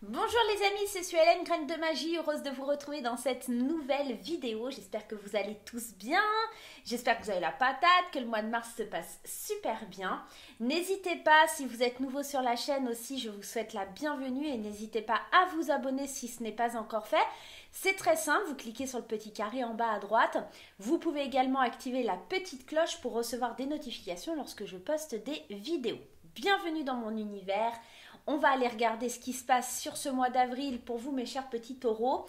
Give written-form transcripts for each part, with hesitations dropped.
Bonjour les amis, c'est Suelen, Graine de Magie, heureuse de vous retrouver dans cette nouvelle vidéo. J'espère que vous allez tous bien, j'espère que vous avez la patate, que le mois de mars se passe super bien. N'hésitez pas, si vous êtes nouveau sur la chaîne aussi, je vous souhaite la bienvenue et n'hésitez pas à vous abonner si ce n'est pas encore fait. C'est très simple, vous cliquez sur le petit carré en bas à droite. Vous pouvez également activer la petite cloche pour recevoir des notifications lorsque je poste des vidéos. Bienvenue dans mon univers. On va aller regarder ce qui se passe sur ce mois d'avril pour vous, mes chers petits taureaux.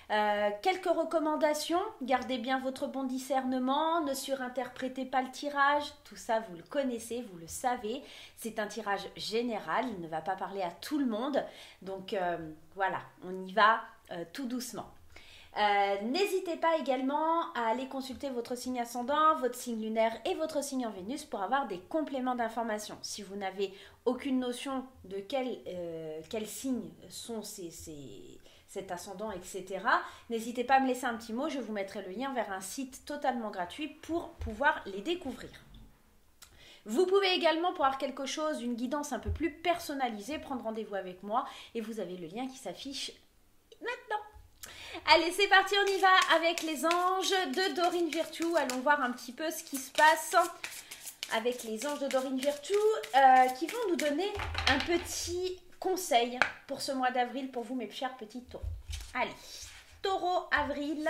Quelques recommandations, gardez bien votre bon discernement, ne surinterprétez pas le tirage, tout ça vous le connaissez, vous le savez, c'est un tirage général, il ne va pas parler à tout le monde, donc voilà, on y va tout doucement. N'hésitez pas également à aller consulter votre signe ascendant, votre signe lunaire et votre signe en Vénus pour avoir des compléments d'information. Si vous n'avez aucune notion de quel signe sont cet ascendant, etc., n'hésitez pas à me laisser un petit mot, je vous mettrai le lien vers un site totalement gratuit pour pouvoir les découvrir. Vous pouvez également, pour avoir quelque chose, une guidance un peu plus personnalisée, prendre rendez-vous avec moi et vous avez le lien qui s'affiche maintenant. Allez, c'est parti, on y va avec les anges de Dorine Virtue. Allons voir un petit peu ce qui se passe avec les anges de Dorine Virtue qui vont nous donner un petit conseil pour ce mois d'avril pour vous, mes chers petits taureaux. Allez, taureau avril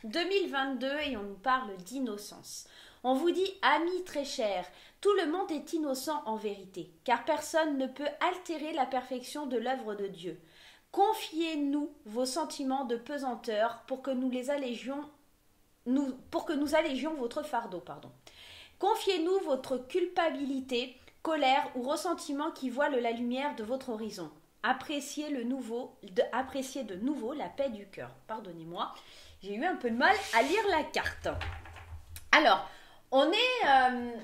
2022 et on nous parle d'innocence. On vous dit, amis très chers, tout le monde est innocent en vérité, car personne ne peut altérer la perfection de l'œuvre de Dieu. Confiez-nous vos sentiments de pesanteur pour que nous allégions votre fardeau. Confiez-nous votre culpabilité, colère ou ressentiment qui voilent la lumière de votre horizon. Appréciez de nouveau la paix du cœur. Pardonnez-moi, j'ai eu un peu de mal à lire la carte. Alors, on est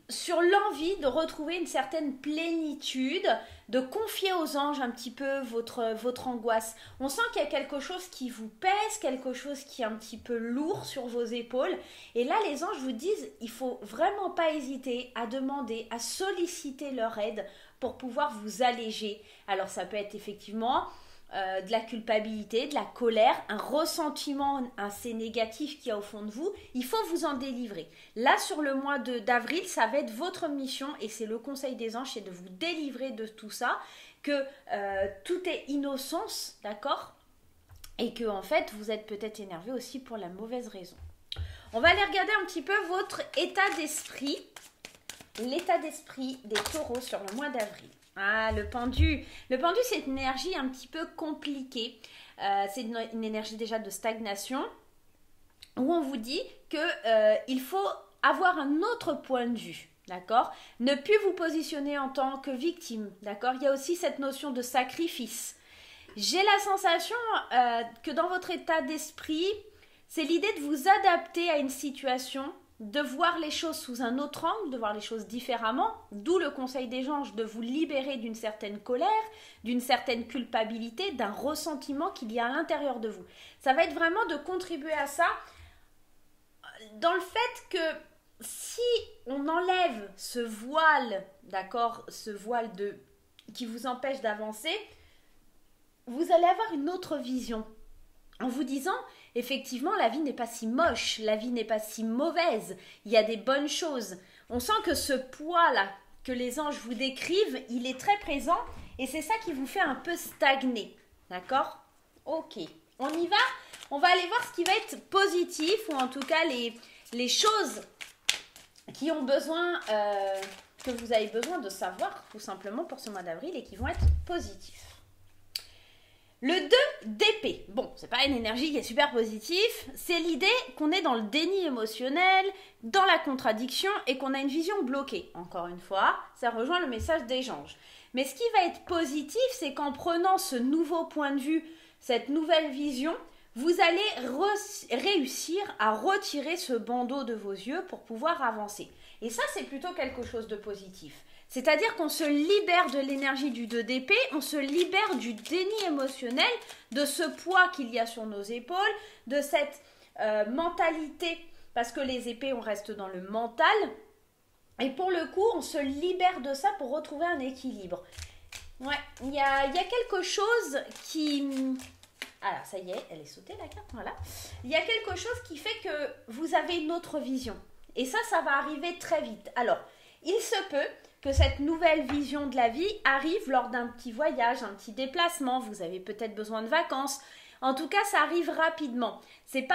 sur l'envie de retrouver une certaine plénitude, de confier aux anges un petit peu votre angoisse. On sent qu'il y a quelque chose qui vous pèse, quelque chose qui est un petit peu lourd sur vos épaules. Et là, les anges vous disent, il ne faut vraiment pas hésiter à demander, à solliciter leur aide pour pouvoir vous alléger. Alors, ça peut être effectivement de la culpabilité, de la colère, un ressentiment assez négatif qu'il y a au fond de vous, il faut vous en délivrer. Là, sur le mois d'avril, ça va être votre mission et c'est le conseil des anges, c'est de vous délivrer de tout ça, que tout est innocence, d'accord? Et que en fait, vous êtes peut-être énervé aussi pour la mauvaise raison. On va aller regarder un petit peu votre état d'esprit, l'état d'esprit des taureaux sur le mois d'avril. Ah, le pendu. Le pendu, c'est une énergie un petit peu compliquée. C'est une énergie déjà de stagnation où on vous dit qu'il faut avoir un autre point de vue. D'accord? Ne plus vous positionner en tant que victime. D'accord? Il y a aussi cette notion de sacrifice. J'ai la sensation que dans votre état d'esprit, c'est l'idée de vous adapter à une situation, de voir les choses sous un autre angle, de voir les choses différemment, d'où le conseil des anges de vous libérer d'une certaine colère, d'une certaine culpabilité, d'un ressentiment qu'il y a à l'intérieur de vous. Ça va être vraiment de contribuer à ça dans le fait que si on enlève ce voile, d'accord, ce voile qui vous empêche d'avancer, vous allez avoir une autre vision en vous disant, effectivement, la vie n'est pas si moche, la vie n'est pas si mauvaise, il y a des bonnes choses. On sent que ce poids-là que les anges vous décrivent, il est très présent et c'est ça qui vous fait un peu stagner. D'accord? Ok, on y va? On va aller voir ce qui va être positif ou en tout cas les choses qui ont besoin, que vous avez besoin de savoir tout simplement pour ce mois d'avril et qui vont être positifs. Le 2 d'épée, bon, c'est pas une énergie qui est super positive, c'est l'idée qu'on est dans le déni émotionnel, dans la contradiction et qu'on a une vision bloquée. Encore une fois, ça rejoint le message des anges. Mais ce qui va être positif, c'est qu'en prenant ce nouveau point de vue, cette nouvelle vision, vous allez réussir à retirer ce bandeau de vos yeux pour pouvoir avancer. Et ça, c'est plutôt quelque chose de positif. C'est-à-dire qu'on se libère de l'énergie du 2 d'épée, on se libère du déni émotionnel, de ce poids qu'il y a sur nos épaules, de cette mentalité, parce que les épées, on reste dans le mental, et pour le coup, on se libère de ça pour retrouver un équilibre. Ouais, il y a quelque chose qui... Alors, ça y est, elle est sautée la carte, voilà. Il y a quelque chose qui fait que vous avez une autre vision. Et ça va arriver très vite. Alors, il se peut que cette nouvelle vision de la vie arrive lors d'un petit voyage, un petit déplacement. Vous avez peut-être besoin de vacances. En tout cas, ça arrive rapidement. C'est pas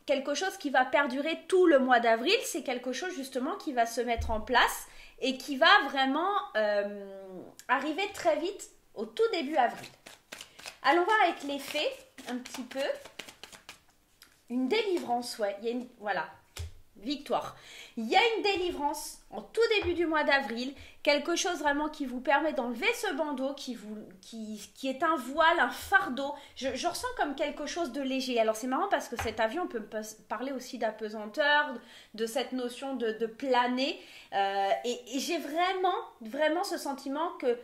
quelque chose qui va perdurer tout le mois d'avril. C'est quelque chose justement qui va se mettre en place et qui va vraiment arriver très vite au tout début avril. Allons voir avec les fées un petit peu. Une délivrance, ouais. Voilà, victoire. Il y a une délivrance en tout début du mois d'avril. Quelque chose vraiment qui vous permet d'enlever ce bandeau, qui est un voile, un fardeau. Je ressens comme quelque chose de léger. Alors c'est marrant parce que cet avion, on peut parler aussi d'apesanteur, de cette notion de planer. Et j'ai vraiment ce sentiment que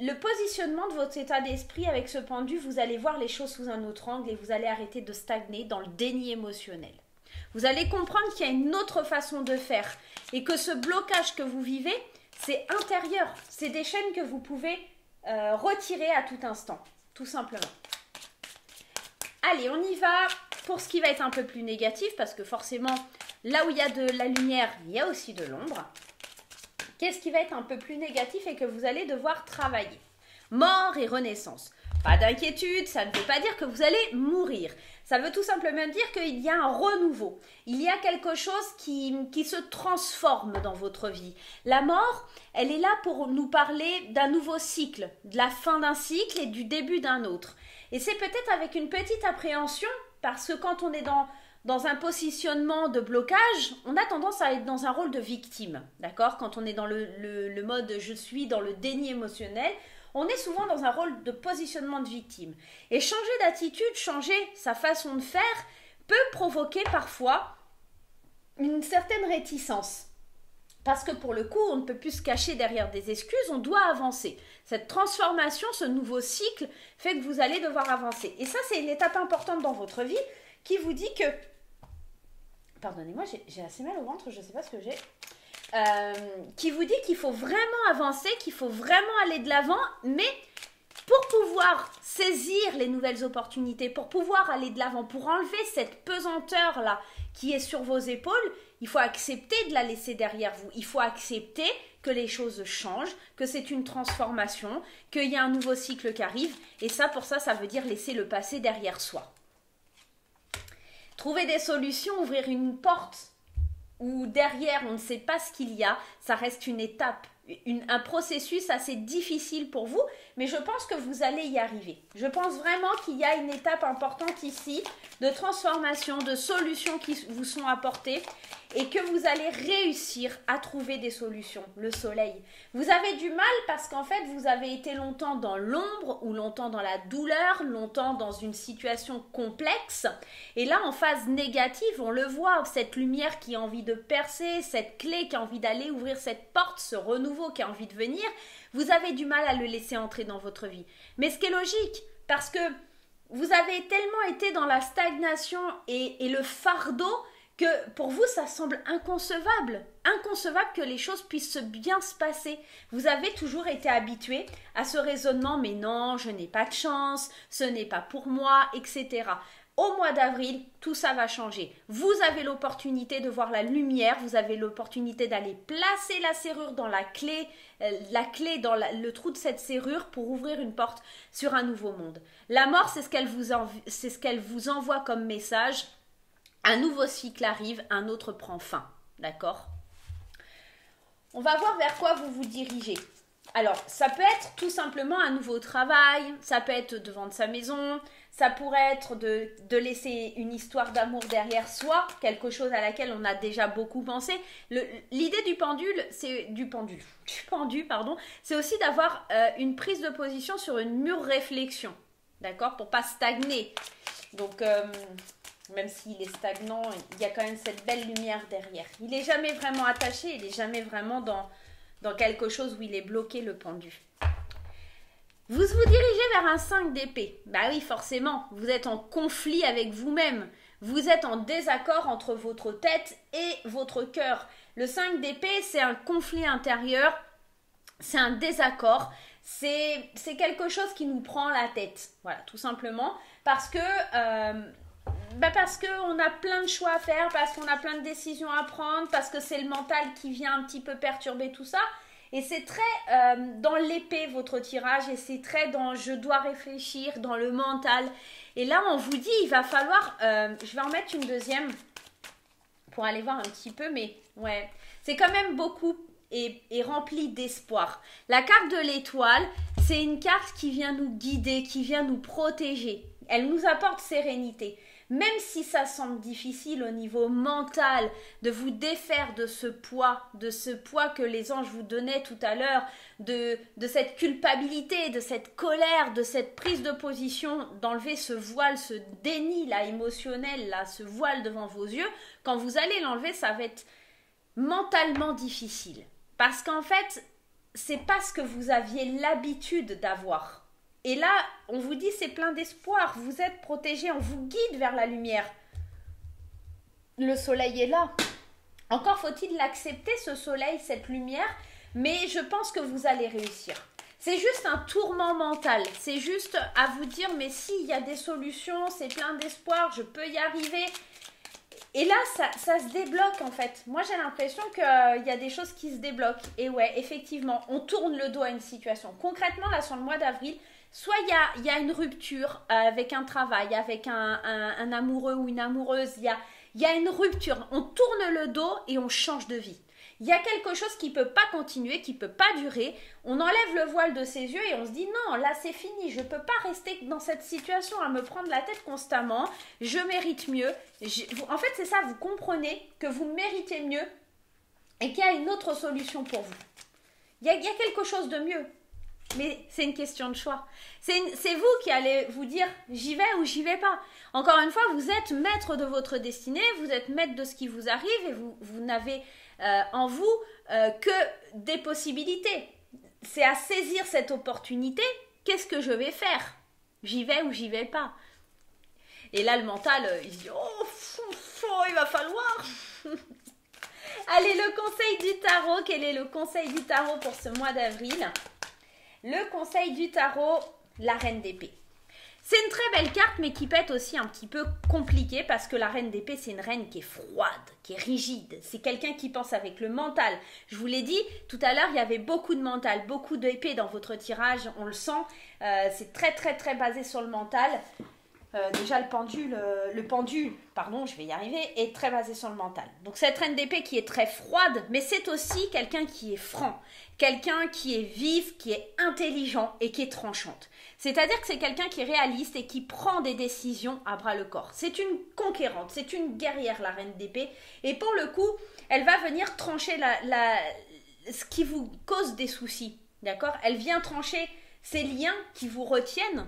le positionnement de votre état d'esprit avec ce pendu, vous allez voir les choses sous un autre angle et vous allez arrêter de stagner dans le déni émotionnel. Vous allez comprendre qu'il y a une autre façon de faire et que ce blocage que vous vivez, c'est intérieur. C'est des chaînes que vous pouvez retirer à tout instant, tout simplement. Allez, on y va pour ce qui va être un peu plus négatif parce que forcément, là où il y a de la lumière, il y a aussi de l'ombre. Qu'est-ce qui va être un peu plus négatif et que vous allez devoir travailler? Mort et renaissance. Pas d'inquiétude, ça ne veut pas dire que vous allez mourir. Ça veut tout simplement dire qu'il y a un renouveau. Il y a quelque chose qui se transforme dans votre vie. La mort, elle est là pour nous parler d'un nouveau cycle, de la fin d'un cycle et du début d'un autre. Et c'est peut-être avec une petite appréhension, parce que quand on est dans un positionnement de blocage, on a tendance à être dans un rôle de victime, d'accord? Quand on est dans le mode « je suis » dans le déni émotionnel, on est souvent dans un rôle de positionnement de victime. Et changer d'attitude, changer sa façon de faire, peut provoquer parfois une certaine réticence. Parce que pour le coup, on ne peut plus se cacher derrière des excuses, on doit avancer. Cette transformation, ce nouveau cycle, fait que vous allez devoir avancer. Et ça, c'est une étape importante dans votre vie qui vous dit que... Pardonnez-moi, j'ai assez mal au ventre, je ne sais pas ce que j'ai. Qui vous dit qu'il faut vraiment avancer, qu'il faut vraiment aller de l'avant, mais pour pouvoir saisir les nouvelles opportunités, pour pouvoir aller de l'avant, pour enlever cette pesanteur-là qui est sur vos épaules, il faut accepter de la laisser derrière vous. Il faut accepter que les choses changent, que c'est une transformation, qu'il y a un nouveau cycle qui arrive, et ça, pour ça, ça veut dire laisser le passé derrière soi. Trouver des solutions, ouvrir une porte où derrière on ne sait pas ce qu'il y a, ça reste une étape, un processus assez difficile pour vous, mais je pense que vous allez y arriver. Je pense vraiment qu'il y a une étape importante ici de transformation, de solutions qui vous sont apportées et que vous allez réussir à trouver des solutions, le soleil. Vous avez du mal parce qu'en fait, vous avez été longtemps dans l'ombre ou longtemps dans la douleur, longtemps dans une situation complexe. Et là, en phase négative, on le voit, cette lumière qui a envie de percer, cette clé qui a envie d'aller ouvrir cette porte, ce renouveau qui a envie de venir, vous avez du mal à le laisser entrer dans votre vie. Mais ce qui est logique, parce que vous avez tellement été dans la stagnation et le fardeau que pour vous, ça semble inconcevable que les choses puissent bien se passer. Vous avez toujours été habitué à ce raisonnement, mais non, je n'ai pas de chance, ce n'est pas pour moi, etc. Au mois d'avril, tout ça va changer. Vous avez l'opportunité de voir la lumière, vous avez l'opportunité d'aller placer la serrure dans la clé dans le trou de cette serrure pour ouvrir une porte sur un nouveau monde. La mort, c'est ce qu'elle vous envoie comme message. Un nouveau cycle arrive, un autre prend fin. D'accord? On va voir vers quoi vous vous dirigez. Alors, ça peut être tout simplement un nouveau travail, ça peut être de vendre sa maison, ça pourrait être de laisser une histoire d'amour derrière soi, quelque chose à laquelle on a déjà beaucoup pensé. L'idée du pendu, c'est aussi d'avoir une prise de position sur une mûre réflexion, d'accord? Pour pas stagner. Donc, même s'il est stagnant, il y a quand même cette belle lumière derrière. Il n'est jamais vraiment attaché, il n'est jamais vraiment dans quelque chose où il est bloqué, le pendu. Vous vous dirigez vers un 5 d'épée. Bah oui, forcément, vous êtes en conflit avec vous-même. Vous êtes en désaccord entre votre tête et votre cœur. Le 5 d'épée, c'est un conflit intérieur, c'est un désaccord, c'est quelque chose qui nous prend la tête. Voilà, tout simplement. Parce que on a plein de choix à faire, parce qu'on a plein de décisions à prendre, parce que c'est le mental qui vient un petit peu perturber tout ça. Et c'est très dans l'épée votre tirage, et c'est très dans je dois réfléchir, dans le mental. Et là, on vous dit, il va falloir, je vais en mettre une deuxième pour aller voir un petit peu, mais ouais, c'est quand même beaucoup et rempli d'espoir. La carte de l'étoile, c'est une carte qui vient nous guider, qui vient nous protéger. Elle nous apporte sérénité. Même si ça semble difficile au niveau mental de vous défaire de ce poids que les anges vous donnaient tout à l'heure, de cette culpabilité, de cette colère, de cette prise de position, d'enlever ce voile, ce déni là émotionnel, là, ce voile devant vos yeux, quand vous allez l'enlever, ça va être mentalement difficile. Parce qu'en fait, c'est pas ce que vous aviez l'habitude d'avoir. Et là, on vous dit c'est plein d'espoir, vous êtes protégés, on vous guide vers la lumière. Le soleil est là. Encore faut-il l'accepter, ce soleil, cette lumière, mais je pense que vous allez réussir. C'est juste un tourment mental, c'est juste à vous dire mais si, il y a des solutions, c'est plein d'espoir, je peux y arriver. Et là, ça se débloque en fait. Moi, j'ai l'impression qu'il y a des choses qui se débloquent. Et ouais, effectivement, on tourne le dos à une situation. Concrètement, là, sur le mois d'avril, soit il y a une rupture avec un travail, avec un amoureux ou une amoureuse. Il y a une rupture. On tourne le dos et on change de vie. Il y a quelque chose qui ne peut pas continuer, qui ne peut pas durer. On enlève le voile de ses yeux et on se dit non, là c'est fini. Je ne peux pas rester dans cette situation à me prendre la tête constamment. Je mérite mieux. En fait, c'est ça, vous comprenez que vous méritez mieux et qu'il y a une autre solution pour vous. Il y a quelque chose de mieux. Mais c'est une question de choix. C'est vous qui allez vous dire j'y vais ou j'y vais pas. Encore une fois, vous êtes maître de votre destinée, vous êtes maître de ce qui vous arrive et vous n'avez en vous que des possibilités. C'est à saisir cette opportunité. Qu'est-ce que je vais faire? J'y vais ou j'y vais pas? Et là, le mental, il se dit il va falloir. Allez, le conseil du tarot. Quel est le conseil du tarot pour ce mois d'avril? Le conseil du tarot, la reine d'épée. C'est une très belle carte, mais qui peut être aussi un petit peu compliquée parce que la reine d'épée, c'est une reine qui est froide, qui est rigide. C'est quelqu'un qui pense avec le mental. Je vous l'ai dit, tout à l'heure, il y avait beaucoup de mental, beaucoup d'épée dans votre tirage, on le sent. C'est très, très, très basé sur le mental. Déjà, le pendule, je vais y arriver, est très basé sur le mental. Donc, cette reine d'épée qui est très froide, mais c'est aussi quelqu'un qui est franc, quelqu'un qui est vif, qui est intelligent et qui est tranchante. C'est-à-dire que c'est quelqu'un qui est réaliste et qui prend des décisions à bras le corps. C'est une conquérante, c'est une guerrière, la reine d'épée. Et pour le coup, elle va venir trancher ce qui vous cause des soucis, d'accord? Elle vient trancher ces liens qui vous retiennent,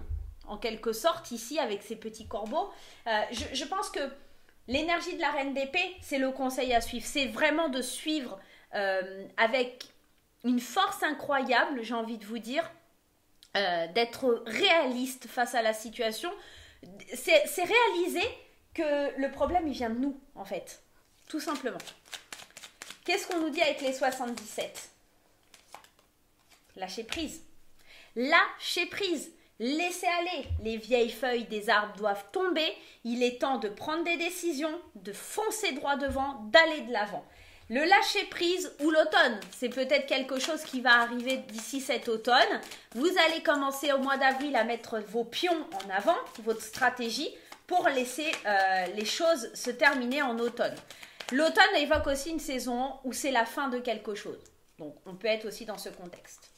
en quelque sorte, ici, avec ces petits corbeaux. Je pense que l'énergie de la reine d'épée, c'est le conseil à suivre. C'est vraiment de suivre avec une force incroyable, j'ai envie de vous dire, d'être réaliste face à la situation. C'est réaliser que le problème, il vient de nous, en fait. Tout simplement. Qu'est-ce qu'on nous dit avec les 77? Lâcher prise. Lâcher prise. Laissez aller, les vieilles feuilles des arbres doivent tomber, il est temps de prendre des décisions, de foncer droit devant, d'aller de l'avant. Le lâcher prise ou l'automne, c'est peut-être quelque chose qui va arriver d'ici cet automne. Vous allez commencer au mois d'avril à mettre vos pions en avant, votre stratégie, pour laisser les choses se terminer en automne. L'automne évoque aussi une saison où c'est la fin de quelque chose. Donc on peut être aussi dans ce contexte.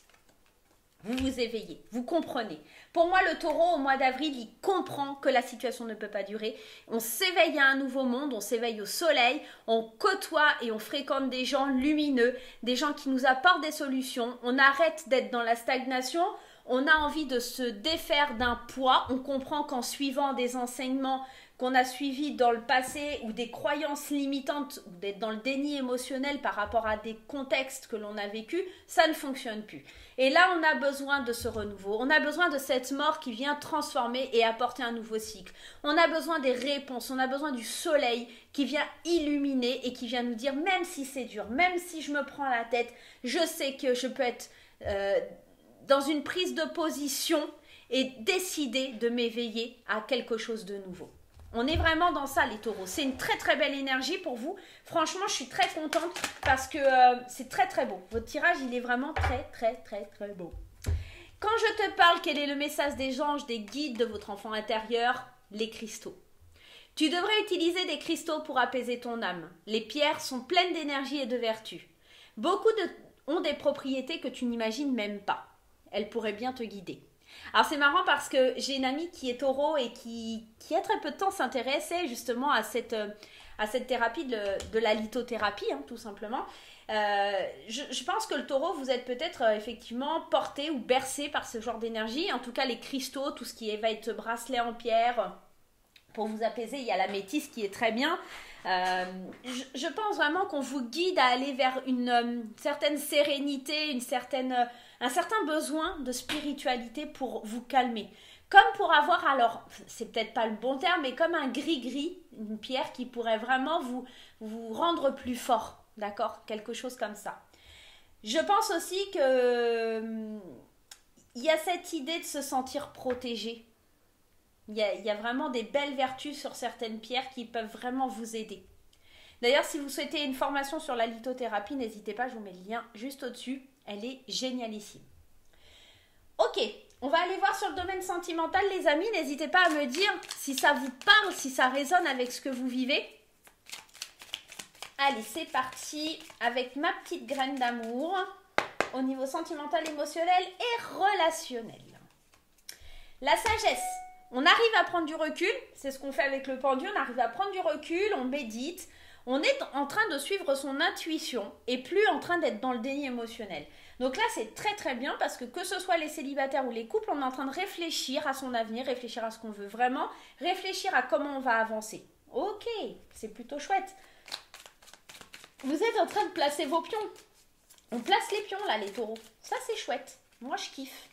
Vous vous éveillez, vous comprenez. Pour moi, le taureau, au mois d'avril, il comprend que la situation ne peut pas durer. On s'éveille à un nouveau monde, on s'éveille au soleil, on côtoie et on fréquente des gens lumineux, des gens qui nous apportent des solutions. On arrête d'être dans la stagnation, on a envie de se défaire d'un poids. On comprend qu'en suivant des enseignements qu'on a suivis dans le passé ou des croyances limitantes ou d'être dans le déni émotionnel par rapport à des contextes que l'on a vécus, ça ne fonctionne plus. Et là, on a besoin de ce renouveau. On a besoin de cette mort qui vient transformer et apporter un nouveau cycle. On a besoin des réponses. On a besoin du soleil qui vient illuminer et qui vient nous dire, même si c'est dur, même si je me prends la tête, je sais que je peux être dans une prise de position et décider de m'éveiller à quelque chose de nouveau. On est vraiment dans ça, les taureaux. C'est une très très belle énergie pour vous. Franchement, je suis très contente parce que c'est très très beau. Votre tirage, il est vraiment très très très très beau. Quand je te parle, quel est le message des anges, des guides de votre enfant intérieur? Les cristaux. Tu devrais utiliser des cristaux pour apaiser ton âme. Les pierres sont pleines d'énergie et de vertu. Beaucoup ont des propriétés que tu n'imagines même pas. Elles pourraient bien te guider. Alors c'est marrant parce que j'ai une amie qui est taureau et qui a très peu de temps s'intéressait justement à cette thérapie de la lithothérapie, hein, tout simplement. Je pense que le taureau, vous êtes peut-être effectivement porté ou bercé par ce genre d'énergie. En tout cas, les cristaux, tout ce qui va être bracelet en pierre, pour vous apaiser, il y a la métisse qui est très bien. Je pense vraiment qu'on vous guide à aller vers une certaine sérénité, un certain besoin de spiritualité pour vous calmer. Comme pour avoir, alors, c'est peut-être pas le bon terme, mais comme un gris-gris, une pierre qui pourrait vraiment vous rendre plus fort, d'accord? Quelque chose comme ça. Je pense aussi que il y a cette idée de se sentir protégé. Il y a vraiment des belles vertus sur certaines pierres qui peuvent vraiment vous aider. D'ailleurs, si vous souhaitez une formation sur la lithothérapie, n'hésitez pas, je vous mets le lien juste au-dessus. Elle est génialissime. Ok, on va aller voir sur le domaine sentimental, les amis. N'hésitez pas à me dire si ça vous parle, si ça résonne avec ce que vous vivez. Allez, c'est parti avec ma petite graine d'amour au niveau sentimental, émotionnel et relationnel. La sagesse. On arrive à prendre du recul, c'est ce qu'on fait avec le pendu, on arrive à prendre du recul, on médite, on est en train de suivre son intuition et plus en train d'être dans le déni émotionnel. Donc là, c'est très très bien parce que ce soit les célibataires ou les couples, on est en train de réfléchir à son avenir, réfléchir à ce qu'on veut vraiment, réfléchir à comment on va avancer. Ok, c'est plutôt chouette. Vous êtes en train de placer vos pions. On place les pions là, les taureaux. Ça, c'est chouette. Moi, je kiffe.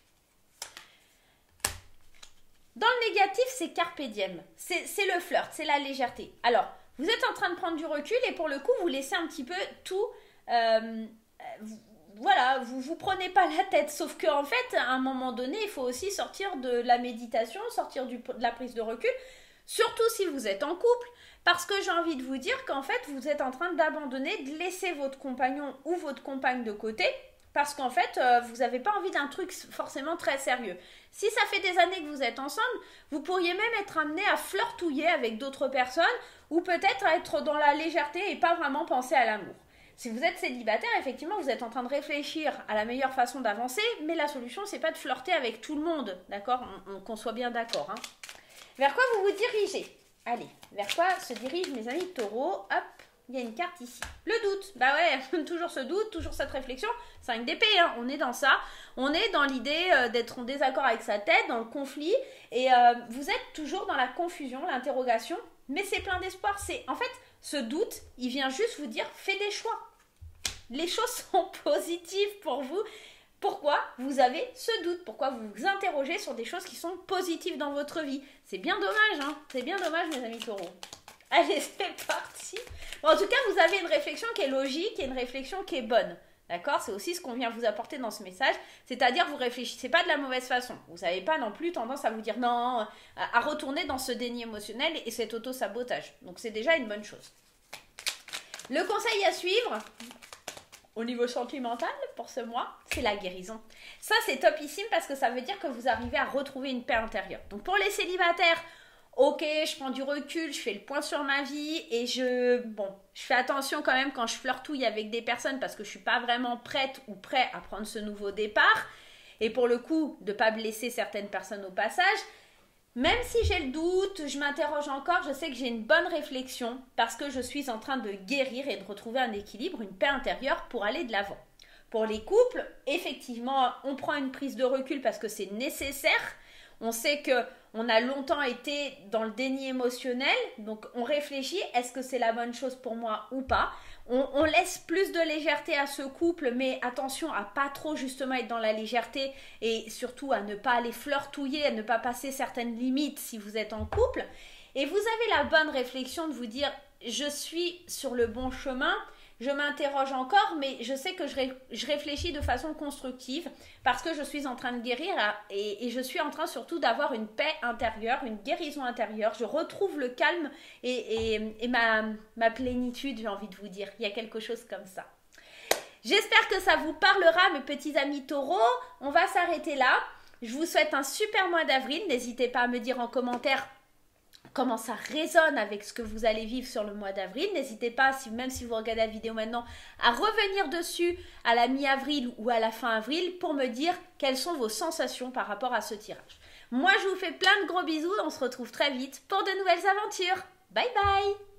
Dans le négatif, c'est carpe diem. C'est le flirt, c'est la légèreté. Alors, vous êtes en train de prendre du recul et pour le coup, vous laissez un petit peu tout... voilà, vous prenez pas la tête. Sauf qu'en fait, à un moment donné, il faut aussi sortir de la méditation, sortir de la prise de recul. Surtout si vous êtes en couple. Parce que j'ai envie de vous dire qu'en fait, vous êtes en train d'abandonner, de laisser votre compagnon ou votre compagne de côté. Parce qu'en fait, vous n'avez pas envie d'un truc forcément très sérieux. Si ça fait des années que vous êtes ensemble, vous pourriez même être amené à flirtouiller avec d'autres personnes ou peut-être à être dans la légèreté et pas vraiment penser à l'amour. Si vous êtes célibataire, effectivement, vous êtes en train de réfléchir à la meilleure façon d'avancer, mais la solution, c'est pas de flirter avec tout le monde, d'accord? Qu'on soit bien d'accord. Hein. Vers quoi vous vous dirigez? Allez, vers quoi se dirigent mes amis taureaux? Hop, il y a une carte ici. Le doute. Bah ouais, toujours ce doute, toujours cette réflexion. 5 d'épée, hein, on est dans ça. On est dans l'idée d'être en désaccord avec sa tête, dans le conflit. Et vous êtes toujours dans la confusion, l'interrogation. Mais c'est plein d'espoir. En fait, ce doute, il vient juste vous dire, fais des choix. Les choses sont positives pour vous. Pourquoi vous avez ce doute? Pourquoi vous vous interrogez sur des choses qui sont positives dans votre vie? C'est bien dommage, hein? C'est bien dommage, mes amis taureaux. Allez, c'est parti. Bon, en tout cas, vous avez une réflexion qui est logique et une réflexion qui est bonne. D'accord? C'est aussi ce qu'on vient vous apporter dans ce message. C'est-à-dire, vous réfléchissez pas de la mauvaise façon. Vous n'avez pas non plus tendance à vous dire non, à retourner dans ce déni émotionnel et cet auto-sabotage. Donc, c'est déjà une bonne chose. Le conseil à suivre, au niveau sentimental, pour ce mois, c'est la guérison. Ça, c'est topissime parce que ça veut dire que vous arrivez à retrouver une paix intérieure. Donc, pour les célibataires, ok, je prends du recul, je fais le point sur ma vie et je fais attention quand même quand je flirtouille avec des personnes parce que je ne suis pas vraiment prête ou prêt à prendre ce nouveau départ. Et pour le coup, de ne pas blesser certaines personnes au passage. Même si j'ai le doute, je m'interroge encore, je sais que j'ai une bonne réflexion parce que je suis en train de guérir et de retrouver un équilibre, une paix intérieure pour aller de l'avant. Pour les couples, effectivement, on prend une prise de recul parce que c'est nécessaire. On sait qu'on a longtemps été dans le déni émotionnel, donc on réfléchit, est-ce que c'est la bonne chose pour moi ou pas? On laisse plus de légèreté à ce couple, mais attention à pas trop justement être dans la légèreté et surtout à ne pas aller flirtouiller, à ne pas passer certaines limites si vous êtes en couple. Et vous avez la bonne réflexion de vous dire, je suis sur le bon chemin, je m'interroge encore, mais je sais que je réfléchis de façon constructive parce que je suis en train de guérir et je suis en train surtout d'avoir une paix intérieure, une guérison intérieure. Je retrouve le calme et ma plénitude, j'ai envie de vous dire. Il y a quelque chose comme ça. J'espère que ça vous parlera, mes petits amis taureaux. On va s'arrêter là. Je vous souhaite un super mois d'avril. N'hésitez pas à me dire en commentaire comment ça résonne avec ce que vous allez vivre sur le mois d'avril. N'hésitez pas, même si vous regardez la vidéo maintenant, à revenir dessus à la mi-avril ou à la fin avril pour me dire quelles sont vos sensations par rapport à ce tirage. Moi, je vous fais plein de gros bisous. On se retrouve très vite pour de nouvelles aventures. Bye bye!